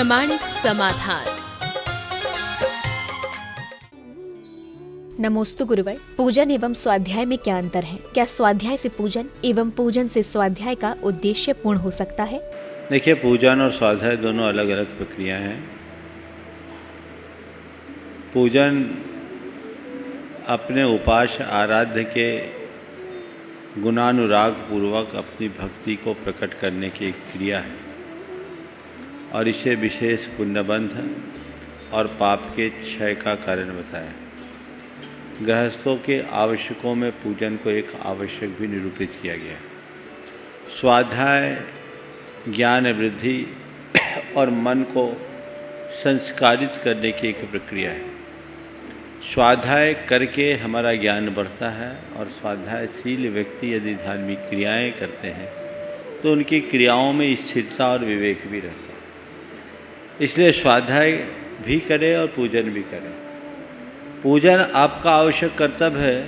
प्रमाणिक समाधान। नमोस्तु गुरुवर। पूजन एवं स्वाध्याय में क्या अंतर है? क्या स्वाध्याय से पूजन एवं पूजन से स्वाध्याय का उद्देश्य पूर्ण हो सकता है? देखिए, पूजन और स्वाध्याय दोनों अलग अलग प्रक्रिया हैं। पूजन अपने उपास्य आराध्य के गुणानुराग पूर्वक अपनी भक्ति को प्रकट करने की एक क्रिया है और इसे विशेष पुण्यबंध और पाप के क्षय का कारण बताया। गृहस्थों के आवश्यकों में पूजन को एक आवश्यक भी निरूपित किया गया। स्वाध्याय ज्ञान वृद्धि और मन को संस्कारित करने की एक प्रक्रिया है। स्वाध्याय करके हमारा ज्ञान बढ़ता है और स्वाध्यायशील व्यक्ति यदि धार्मिक क्रियाएं करते हैं तो उनकी क्रियाओं में स्थिरता और विवेक भी रहता है। इसलिए स्वाध्याय भी करें और पूजन भी करें। पूजन आपका आवश्यक कर्तव्य है।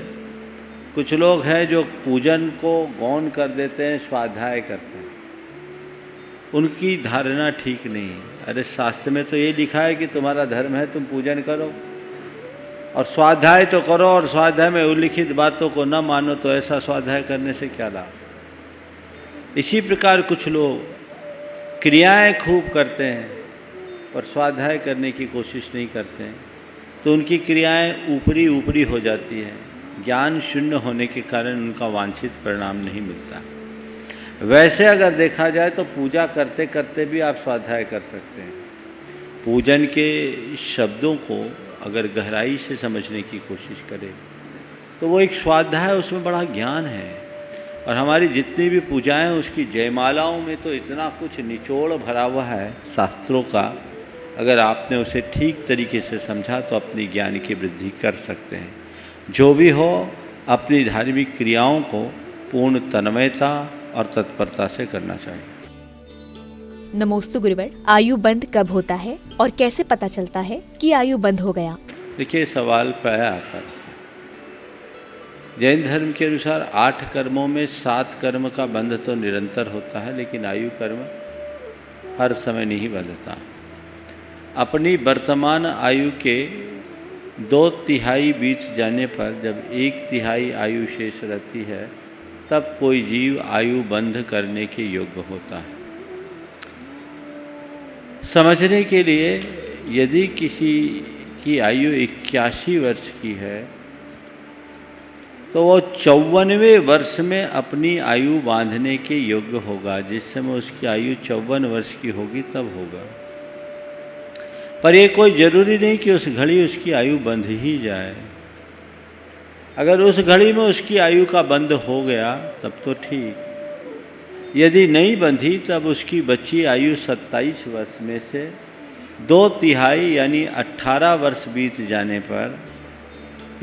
कुछ लोग हैं जो पूजन को गौण कर देते हैं, स्वाध्याय करते हैं। उनकी धारणा ठीक नहीं है। अरे, शास्त्र में तो ये लिखा है कि तुम्हारा धर्म है, तुम पूजन करो और स्वाध्याय तो करो, और स्वाध्याय में उल्लिखित बातों को न मानो तो ऐसा स्वाध्याय करने से क्या लाभ। इसी प्रकार कुछ लोग क्रियाएं खूब करते हैं पर स्वाध्याय करने की कोशिश नहीं करते हैं, तो उनकी क्रियाएं ऊपरी हो जाती हैं। ज्ञान शून्य होने के कारण उनका वांछित परिणाम नहीं मिलता। वैसे अगर देखा जाए तो पूजा करते करते भी आप स्वाध्याय कर सकते हैं। पूजन के शब्दों को अगर गहराई से समझने की कोशिश करें तो वो एक स्वाध्याय, उसमें बड़ा ज्ञान है। और हमारी जितनी भी पूजाएं उसकी जयमालाओं में तो इतना कुछ निचोड़ भरा हुआ है शास्त्रों का। अगर आपने उसे ठीक तरीके से समझा तो अपनी ज्ञान की वृद्धि कर सकते हैं। जो भी हो, अपनी धार्मिक क्रियाओं को पूर्ण तन्मयता और तत्परता से करना चाहिए। नमोस्तु गुरुवर। आयु बंध कब होता है और कैसे पता चलता है कि आयु बंध हो गया? देखिए, सवाल प्राय आता है। जैन धर्म के अनुसार 8 कर्मों में 7 कर्म का बंध तो निरंतर होता है, लेकिन आयु कर्म हर समय नहीं बंधता। अपनी वर्तमान आयु के 2/3 बीत जाने पर जब 1/3 आयु शेष रहती है तब कोई जीव आयु बंध करने के योग्य होता है। समझने के लिए, यदि किसी की आयु 81 वर्ष की है तो वो 54वें वर्ष में अपनी आयु बांधने के योग्य होगा। जिस समय उसकी आयु 54 वर्ष की होगी तब होगा। पर ये कोई जरूरी नहीं कि उस घड़ी उसकी आयु बंध ही जाए। अगर उस घड़ी में उसकी आयु का बंध हो गया तब तो ठीक। यदि नहीं बंधी तब उसकी बची आयु 27 वर्ष में से 2/3 यानी 18 वर्ष बीत जाने पर,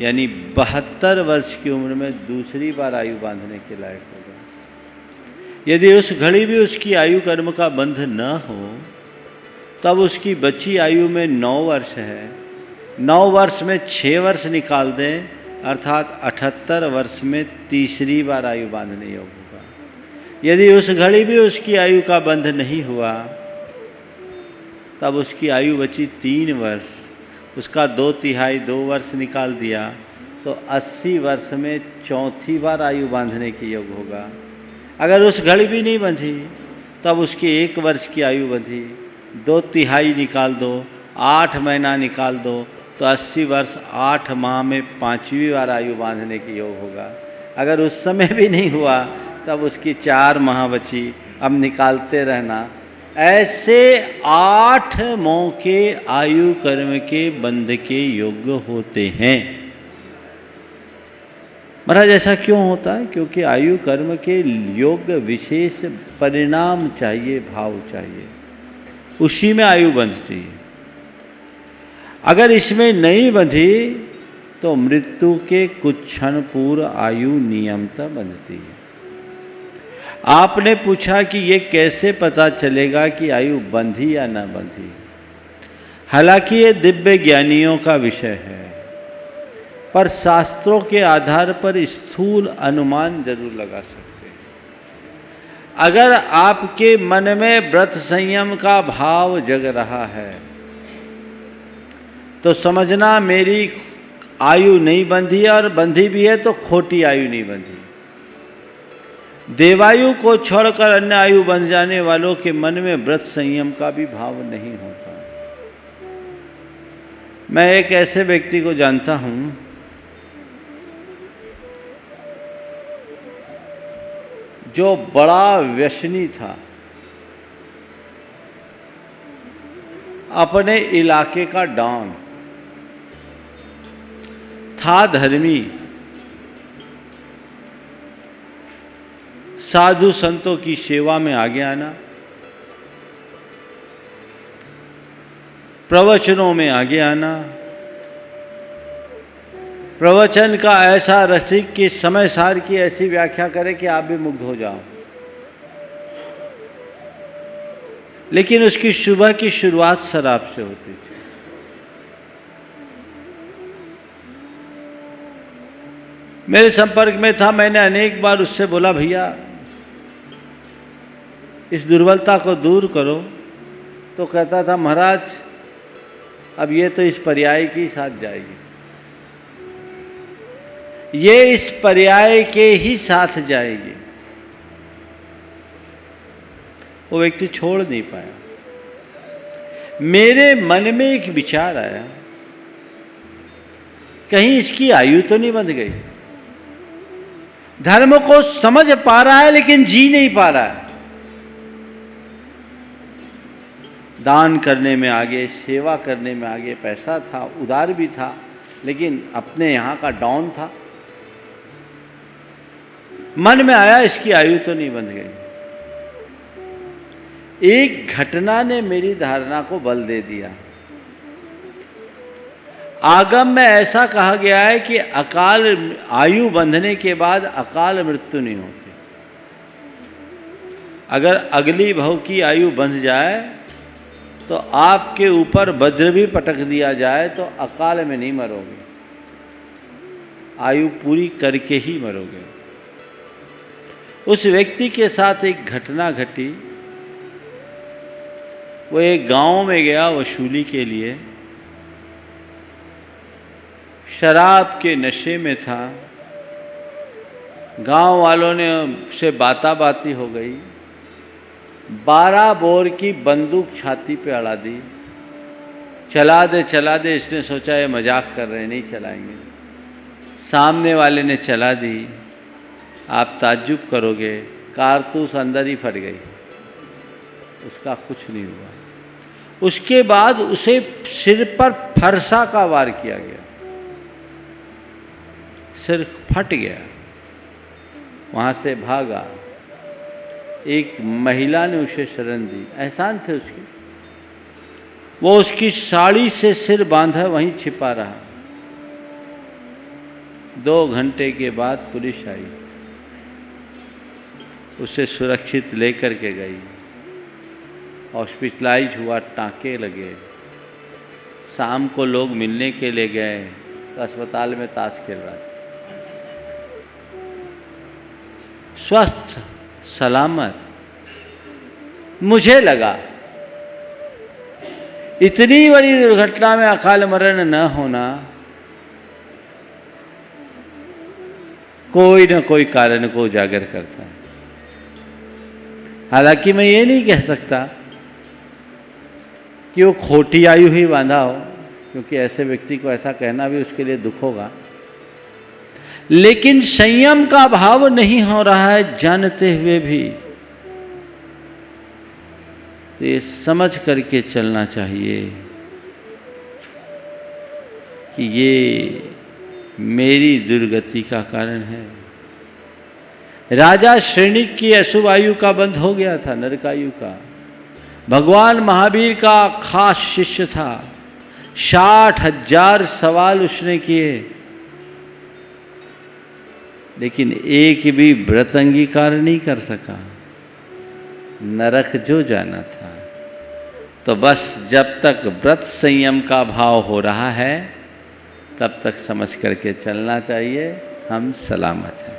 यानी 72 वर्ष की उम्र में दूसरी बार आयु बांधने के लायक होगा। यदि उस घड़ी भी उसकी आयु कर्म का बंध न हो तब उसकी बची आयु में 9 वर्ष है। 9 वर्ष में 6 वर्ष निकाल दें, अर्थात 78 वर्ष में तीसरी बार आयु बांधने योग्य होगा। यदि उस घड़ी भी उसकी आयु का बंध नहीं हुआ तब उसकी आयु बची 3 वर्ष। उसका 2/3 2 वर्ष निकाल दिया तो 80 वर्ष में चौथी बार आयु बांधने के योग्य होगा। अगर उस घड़ी भी नहीं बंधी तब उसकी 1 वर्ष की आयु बंधी, 2/3 निकाल दो, 8 महीना निकाल दो तो 80 वर्ष 8 माह में 5वीं बार आयु बांधने के योग होगा। अगर उस समय भी नहीं हुआ तब उसकी 4 माह बची, अब निकालते रहना। ऐसे 8 मौके आयु कर्म के बंध के योग्य होते हैं। महाराज, ऐसा क्यों होता है? क्योंकि आयु कर्म के योग्य विशेष परिणाम चाहिए, भाव चाहिए, उसी में आयु बंधती है। अगर इसमें नहीं बंधी तो मृत्यु के कुछ क्षण पूर्व आयु नियमतः बंधती है। आपने पूछा कि ये कैसे पता चलेगा कि आयु बंधी या न बंधी। हालांकि ये दिव्य ज्ञानियों का विषय है, पर शास्त्रों के आधार पर स्थूल अनुमान जरूर लगा सकते हैं। अगर आपके मन में व्रत संयम का भाव जग रहा है तो समझना मेरी आयु नहीं बंधी है, और बंधी भी है तो खोटी आयु नहीं बंधी। देवायु को छोड़कर अन्य आयु बन जाने वालों के मन में व्रत संयम का भी भाव नहीं होता। मैं एक ऐसे व्यक्ति को जानता हूं जो बड़ा व्यसनी था, अपने इलाके का डॉन था, धर्मी, साधु संतों की सेवा में आगे आना, प्रवचनों में आगे आना, प्रवचन का ऐसा रसिक कि समय सार की ऐसी व्याख्या करे कि आप भी मुग्ध हो जाओ। लेकिन उसकी सुबह की शुरुआत शराब से होती थी। मेरे संपर्क में था, मैंने अनेक बार उससे बोला, भैया इस दुर्बलता को दूर करो। तो कहता था, महाराज अब ये तो इस पर्याय के साथ जाएगी, ये इस पर्याय के ही साथ जाएगी। वो व्यक्ति छोड़ नहीं पाया। मेरे मन में एक विचार आया, कहीं इसकी आयु तो नहीं बंध गई। धर्म को समझ पा रहा है लेकिन जी नहीं पा रहा है। दान करने में आगे, सेवा करने में आगे, पैसा था, उदार भी था, लेकिन अपने यहां का डॉन था। मन में आया इसकी आयु तो नहीं बंध गई। एक घटना ने मेरी धारणा को बल दे दिया। आगम में ऐसा कहा गया है कि अकाल आयु बंधने के बाद अकाल मृत्यु नहीं होती। अगर अगली भव की आयु बंध जाए तो आपके ऊपर वज्र भी पटक दिया जाए तो अकाल में नहीं मरोगे, आयु पूरी करके ही मरोगे। उस व्यक्ति के साथ एक घटना घटी। वो एक गांव में गया वसूली के लिए, शराब के नशे में था। गांव वालों ने उससे बाताबाती हो गई। 12 बोर की बंदूक छाती पे अड़ा दी। चला दे। इसने सोचा ये मजाक कर रहे हैं, नहीं चलाएंगे। सामने वाले ने चला दी। आप ताज्जुब करोगे, कारतूस अंदर ही फट गई, उसका कुछ नहीं हुआ। उसके बाद उसे सिर पर फरसा का वार किया गया, सिर फट गया, वहां से भागा। एक महिला ने उसे शरण दी, एहसान थे उसके। वो उसकी साड़ी से सिर बांधा वहीं छिपा रहा। 2 घंटे के बाद पुलिस आई, उसे सुरक्षित लेकर के गई। हॉस्पिटलाइज हुआ, टाँके लगे। शाम को लोग मिलने के लिए गए तो अस्पताल में ताश खेल रहा था। स्वस्थ सलामत। मुझे लगा इतनी बड़ी दुर्घटना में अकाल मरण न होना कोई न कोई कारण को उजागर करता है। हालांकि मैं ये नहीं कह सकता कि वो खोटी आयु ही बांधा हो, क्योंकि ऐसे व्यक्ति को ऐसा कहना भी उसके लिए दुख होगा। लेकिन संयम का भाव नहीं हो रहा है जानते हुए भी, तो ये समझ करके चलना चाहिए कि ये मेरी दुर्गति का कारण है। राजा श्रेणिक की अशुभ आयु का बंध हो गया था, नरकायु का। भगवान महावीर का खास शिष्य था। 60,000 सवाल उसने किए, लेकिन एक भी व्रत अंगीकार नहीं कर सका। नरक जो जाना था। तो बस जब तक व्रत संयम का भाव हो रहा है तब तक समझ करके चलना चाहिए। हम सलामत हैं।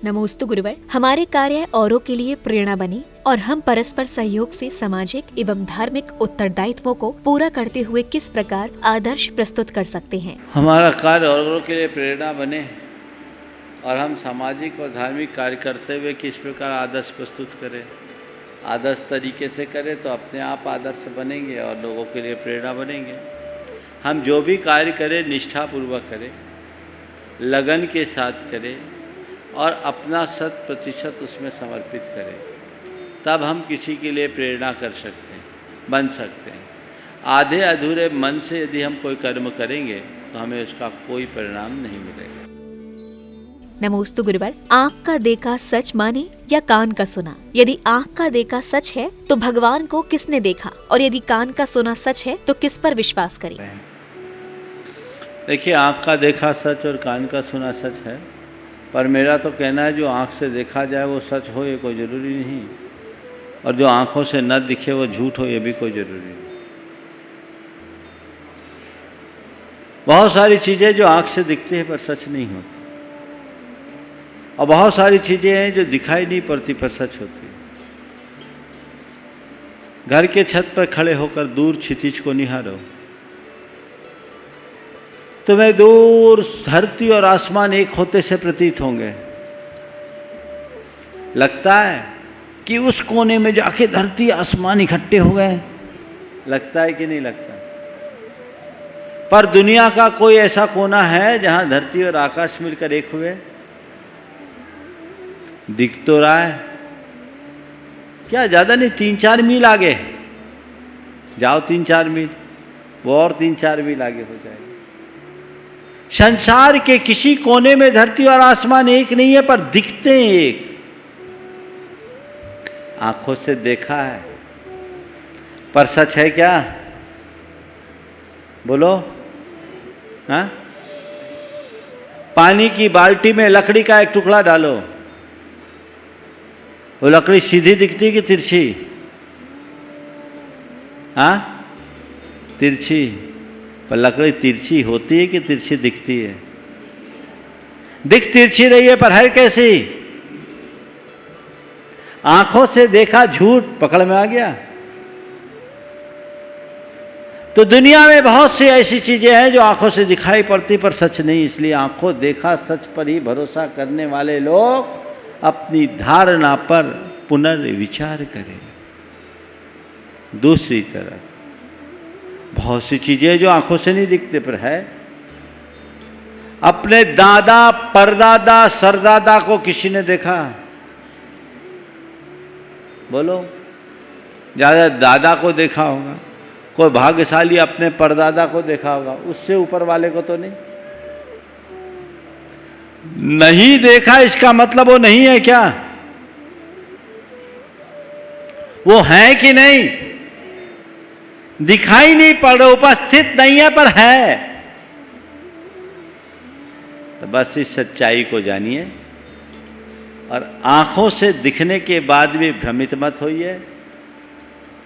नमोस्तु गुरुवर, हमारे कार्य औरों के लिए प्रेरणा बने और हम परस्पर सहयोग से सामाजिक एवं धार्मिक उत्तरदायित्वों को पूरा करते हुए किस प्रकार आदर्श प्रस्तुत कर सकते हैं। हमारा कार्य औरों के लिए प्रेरणा बने और हम सामाजिक और धार्मिक कार्य करते हुए किस प्रकार आदर्श प्रस्तुत करें। आदर्श तरीके से करें तो अपने आप आदर्श बनेंगे और लोगों के लिए प्रेरणा बनेंगे। हम जो भी कार्य करें निष्ठापूर्वक करें, लगन के साथ करें और अपना 100% उसमें समर्पित करें, तब हम किसी के लिए प्रेरणा कर सकते हैं, बन सकते हैं। आधे अधूरे मन से यदि हम कोई कर्म करेंगे तो हमें उसका कोई परिणाम नहीं मिलेगा। नमोस्तु गुरुवर, आँख का देखा सच माने या कान का सुना? यदि आँख का देखा सच है तो भगवान को किसने देखा, और यदि कान का सुना सच है तो किस पर विश्वास करें? देखिए, आँख का देखा सच और कान का सुना सच है, पर मेरा तो कहना है जो आँख से देखा जाए वो सच हो ये कोई ज़रूरी नहीं, और जो आँखों से न दिखे वो झूठ हो ये भी कोई ज़रूरी नहीं। बहुत सारी चीज़ें जो आँख से दिखती है पर सच नहीं होती, और बहुत सारी चीज़ें हैं जो दिखाई नहीं पड़ती पर सच होती है। घर के छत पर खड़े होकर दूर क्षितिज को निहारो, तुम्हें दूर धरती और आसमान एक होते से प्रतीत होंगे। लगता है कि उस कोने में जाके धरती आसमान इकट्ठे हो गए, लगता है कि नहीं लगता? पर दुनिया का कोई ऐसा कोना है जहां धरती और आकाश मिलकर एक हुए? दिख तो रहा है क्या? ज्यादा नहीं, 3-4 मील आगे जाओ, 3-4 मील, वो और 3-4 मील आगे हो जाएगा। संसार के किसी कोने में धरती और आसमान एक नहीं है, पर दिखते हैं एक। आंखों से देखा है पर सच है क्या? बोलो। हाँ, पानी की बाल्टी में लकड़ी का एक टुकड़ा डालो, वो लकड़ी सीधी दिखती कि तिरछी? हाँ, तिरछी। पर लकड़ी तिरछी होती है कि तिरछी दिखती है? दिख तिरछी रही है पर है कैसी? आंखों से देखा झूठ पकड़ में आ गया। तो दुनिया में बहुत सी ऐसी चीजें हैं जो आंखों से दिखाई पड़ती पर सच नहीं, इसलिए आंखों देखा सच पर ही भरोसा करने वाले लोग अपनी धारणा पर पुनर्विचार करें। दूसरी तरफ बहुत सी चीजें जो आंखों से नहीं दिखते पर है। अपने दादा परदादा सरदादा को किसी ने देखा? बोलो। ज्यादा दादा को देखा होगा, कोई भाग्यशाली अपने परदादा को देखा होगा, उससे ऊपर वाले को तो नहीं। नहीं देखा इसका मतलब वो नहीं है क्या? वो है कि नहीं? दिखाई नहीं पड़ रहा, उपस्थित नहीं है पर है। तो बस इस सच्चाई को जानिए और आंखों से दिखने के बाद भी भ्रमित मत होइए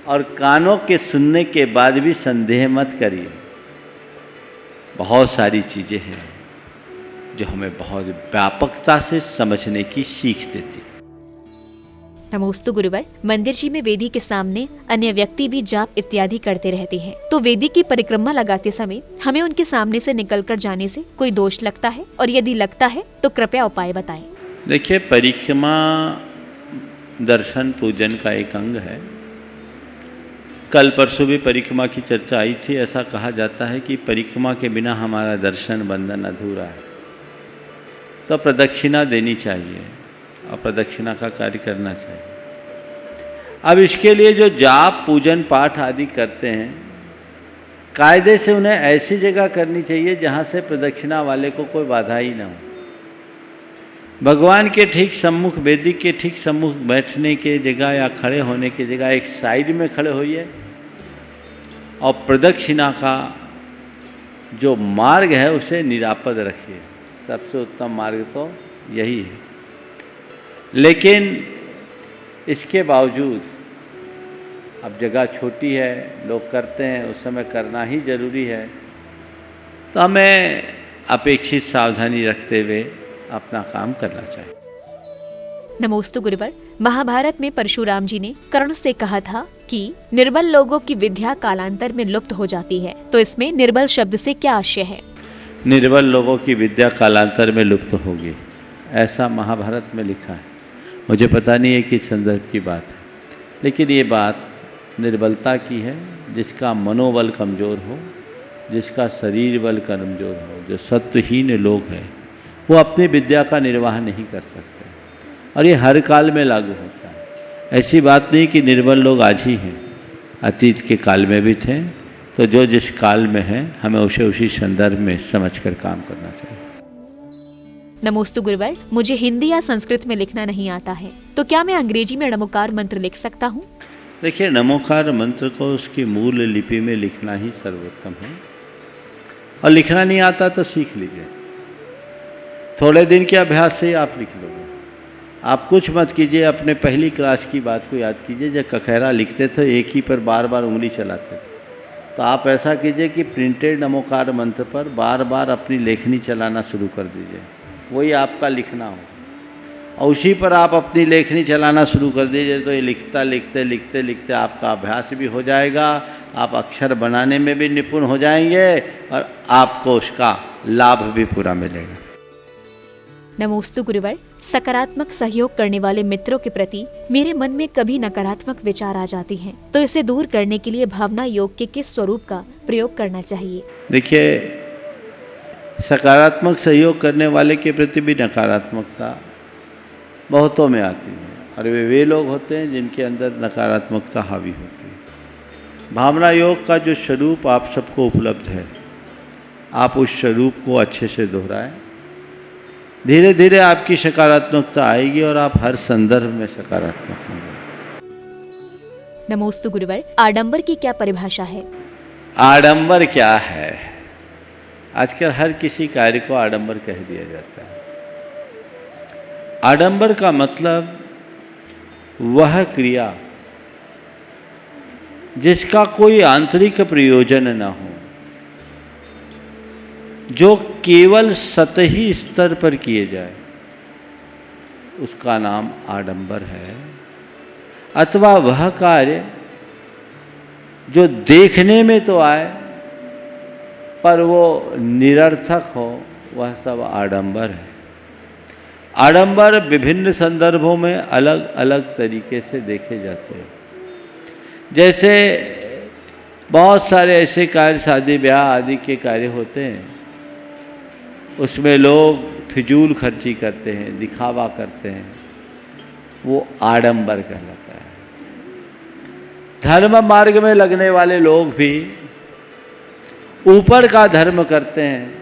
और कानों के सुनने के बाद भी संदेह मत करिए। बहुत सारी चीजें हैं जो हमें बहुत व्यापकता से समझने की सीख देती। नमोस्तु गुरुवर, मंदिर जी में वेदी के सामने अन्य व्यक्ति भी जाप इत्यादि करते रहते हैं, तो वेदी की परिक्रमा लगाते समय हमें उनके सामने से निकलकर जाने से कोई दोष लगता है, और यदि लगता है तो कृपया उपाय बताएं। देखिए, परिक्रमा दर्शन पूजन का एक अंग है। कल परसों भी परिक्रमा की चर्चा आई थी। ऐसा कहा जाता है कि परिक्रमा के बिना हमारा दर्शन बंधन अधूरा है, तो प्रदक्षिणा देनी चाहिए और प्रदक्षिणा का कार्य करना चाहिए। अब इसके लिए जो जाप पूजन पाठ आदि करते हैं, कायदे से उन्हें ऐसी जगह करनी चाहिए जहाँ से प्रदक्षिणा वाले को कोई बाधा ही ना हो। भगवान के ठीक सम्मुख, वेदी के ठीक सम्मुख बैठने के जगह या खड़े होने की जगह एक साइड में खड़े होइए और प्रदक्षिणा का जो मार्ग है उसे निरापद रखिए। सबसे उत्तम मार्ग तो यही है। लेकिन इसके बावजूद अब जगह छोटी है, लोग करते हैं, उस समय करना ही जरूरी है, तो हमें अपेक्षित सावधानी रखते हुए अपना काम करना चाहिए। नमोस्तु गुरुवर। महाभारत में परशुराम जी ने कर्ण से कहा था कि निर्बल लोगों की विद्या कालांतर में लुप्त हो जाती है, तो इसमें निर्बल शब्द से क्या आशय है? निर्बल लोगों की विद्या कालांतर में लुप्त होगी, ऐसा महाभारत में लिखा है। मुझे पता नहीं है किस संदर्भ की बात है, लेकिन ये बात निर्बलता की है। जिसका मनोबल कमज़ोर हो, जिसका शरीर बल कमज़ोर हो, जो सत्वहीन लोग हैं, वो अपनी विद्या का निर्वाह नहीं कर सकते, और ये हर काल में लागू होता है। ऐसी बात नहीं कि निर्बल लोग आज ही हैं, अतीत के काल में भी थे। तो जो जिस काल में है, हमें उसे उसी संदर्भ में समझकर काम करना चाहिए। नमोस्तु गुरुवर। मुझे हिंदी या संस्कृत में लिखना नहीं आता है, तो क्या मैं अंग्रेजी में नमोकार मंत्र लिख सकता हूँ? देखिए, नमोकार मंत्र को उसकी मूल लिपि में लिखना ही सर्वोत्तम है, और लिखना नहीं आता तो सीख लीजिए। थोड़े दिन के अभ्यास से ही आप लिख लोगे। आप कुछ मत कीजिए, अपने पहली क्लास की बात को याद कीजिए। जब कखैरा लिखते थे, एक ही पर बार बार उंगली चलाते थे, तो आप ऐसा कीजिए कि प्रिंटेड नमोकार मंत्र पर बार बार अपनी लेखनी चलाना शुरू कर दीजिए, वही आपका लिखना हो, और उसी पर आप अपनी लेखनी चलाना शुरू कर दीजिए। तो ये लिखता लिखते लिखते लिखते आपका अभ्यास भी हो जाएगा, आप अक्षर बनाने में भी निपुण हो जाएंगे, और आपको उसका लाभ भी पूरा मिलेगा। नमोस्तु गुरुवर। सकारात्मक सहयोग करने वाले मित्रों के प्रति मेरे मन में कभी नकारात्मक विचार आ जाती हैं, तो इसे दूर करने के लिए भावना योग के किस स्वरूप का प्रयोग करना चाहिए? देखिए, सकारात्मक सहयोग करने वाले के प्रति भी नकारात्मकता बहुतों में आती है, और वे लोग होते हैं जिनके अंदर नकारात्मकता हावी होती है। भावना योग का जो स्वरूप आप सबको उपलब्ध है, आप उस स्वरूप को अच्छे से दोहराएं। धीरे धीरे आपकी सकारात्मकता आएगी, और आप हर संदर्भ में सकारात्मक होंगे। नमोस्तु गुरुवर। आडंबर की क्या परिभाषा है? आडंबर क्या है? आजकल हर किसी कार्य को आडंबर कह दिया जाता है। आडंबर का मतलब वह क्रिया जिसका कोई आंतरिक प्रयोजन न हो, जो केवल सतही स्तर पर किए जाए, उसका नाम आडंबर है। अथवा वह कार्य जो देखने में तो आए पर वो निरर्थक हो, वह सब आडंबर है। आडंबर विभिन्न संदर्भों में अलग अलग तरीके से देखे जाते हैं। जैसे बहुत सारे ऐसे कार्य, शादी ब्याह आदि के कार्य होते हैं, उसमें लोग फिजूल खर्ची करते हैं, दिखावा करते हैं, वो आडंबर कहलाता है। धर्म मार्ग में लगने वाले लोग भी ऊपर का धर्म करते हैं,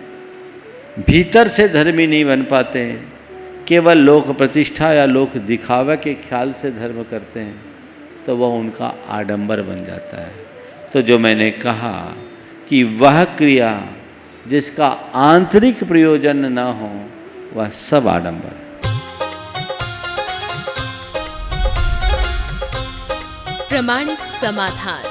भीतर से धर्मी नहीं बन पाते हैं, केवल लोक प्रतिष्ठा या लोक दिखावा के ख्याल से धर्म करते हैं, तो वह उनका आडंबर बन जाता है। तो जो मैंने कहा कि वह क्रिया जिसका आंतरिक प्रयोजन न हो, वह सब आडंबर। प्रामाणिक समाधान।